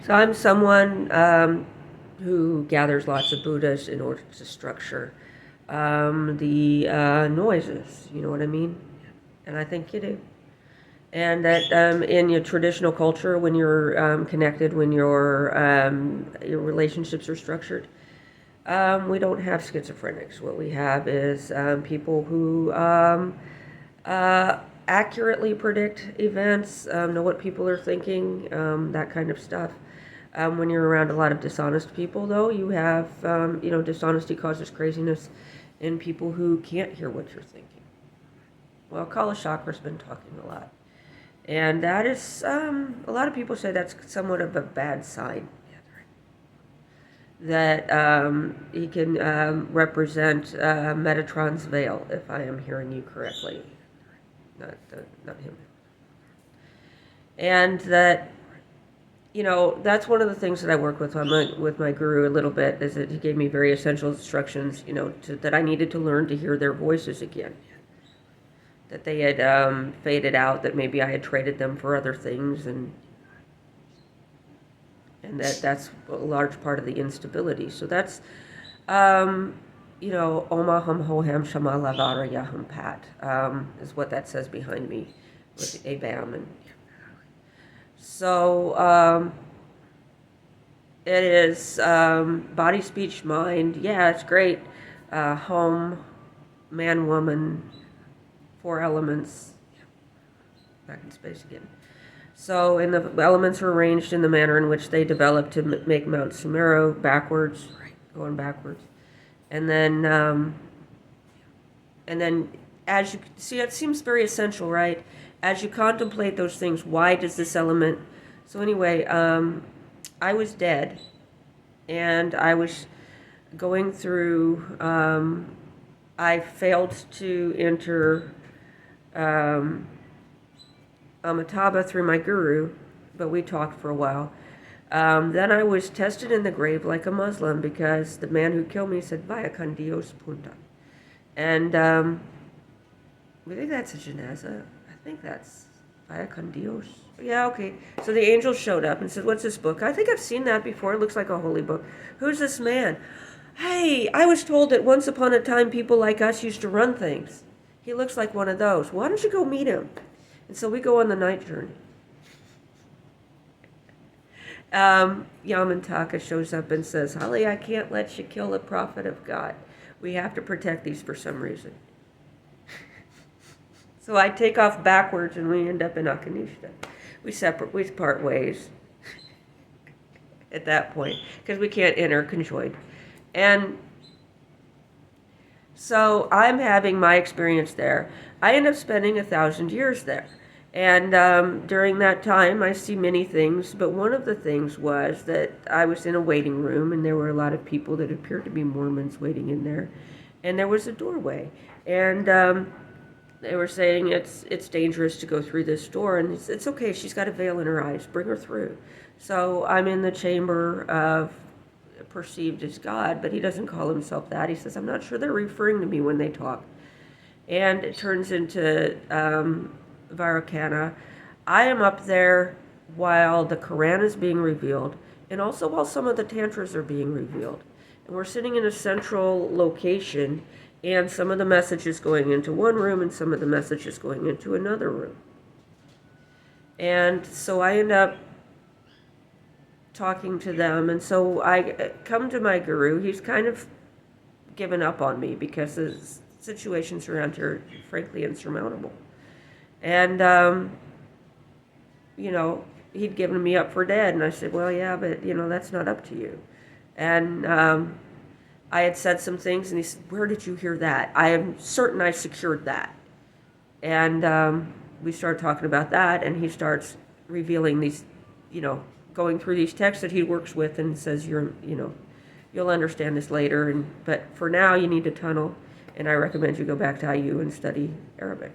So I'm someone who gathers lots of Buddhas in order to structure the noises. You know what I mean? And I think you do. And that in your traditional culture, when you're connected, when your relationships are structured, we don't have schizophrenics. What we have is people who accurately predict events, know what people are thinking, that kind of stuff. When you're around a lot of dishonest people, though, you have, dishonesty causes craziness in people who can't hear what you're thinking. Well, Kala Chakra's been talking a lot. And that is, a lot of people say that's somewhat of a bad sign. That he can represent Metatron's veil, if I am hearing you correctly. Not him. And that, that's one of the things that I work with with my guru a little bit, is that he gave me very essential instructions, that I needed to learn to hear their voices again. That they had faded out, that maybe I had traded them for other things, and that's a large part of the instability. So that's, Oma hum ho ham shama lavara yahum pat, is what that says behind me with a bam. And so it is body, speech, mind. Yeah, it's great. Home, man, woman, 4 elements. Back in space again. So, and the elements are arranged in the manner in which they developed to make Mount Sumeru backwards, going backwards. And then as you see, it seems very essential, right? As you contemplate those things, why does this element? So anyway, I was dead, and I was going through. I failed to enter Amitabha through my guru, but we talked for a while. Then I was tested in the grave like a Muslim, because the man who killed me said, Vaya con Dios punta. And we think that's a janaza. I think that's Vaya con Dios. Yeah, okay. So the angel showed up and said, what's this book? I think I've seen that before. It looks like a holy book. Who's this man? Hey, I was told that once upon a time people like us used to run things. He looks like one of those. Why don't you go meet him? And so we go on the night journey. Yamantaka shows up and says, Holly, I can't let you kill the prophet of God. We have to protect these for some reason. So I take off backwards and we end up in Akhanishta. We part ways at that point, because we can't interconjoin. And so I'm having my experience there. I end up spending 1,000 years there. And during that time, I see many things, but one of the things was that I was in a waiting room, and there were a lot of people that appeared to be Mormons waiting in there. And there was a doorway. And they were saying it's dangerous to go through this door, and it's okay, she's got a veil in her eyes, bring her through. So I'm in the chamber of perceived as God, but he doesn't call himself that. He says, I'm not sure they're referring to me when they talk. And it turns into Vairocana. I am up there while the Quran is being revealed, and also while some of the tantras are being revealed. And we're sitting in a central location, and some of the messages going into one room and some of the messages going into another room. And so I end up talking to them, and so I come to my guru. He's kind of given up on me because the situations around here are frankly insurmountable. And, he'd given me up for dead, and I said, well, yeah, but, that's not up to you. And I had said some things, and he said, where did you hear that? I am certain I secured that. And we started talking about that, and he starts revealing these, going through these texts that he works with, and says, you'll understand this later, but for now you need to tunnel, and I recommend you go back to IU and study Arabic.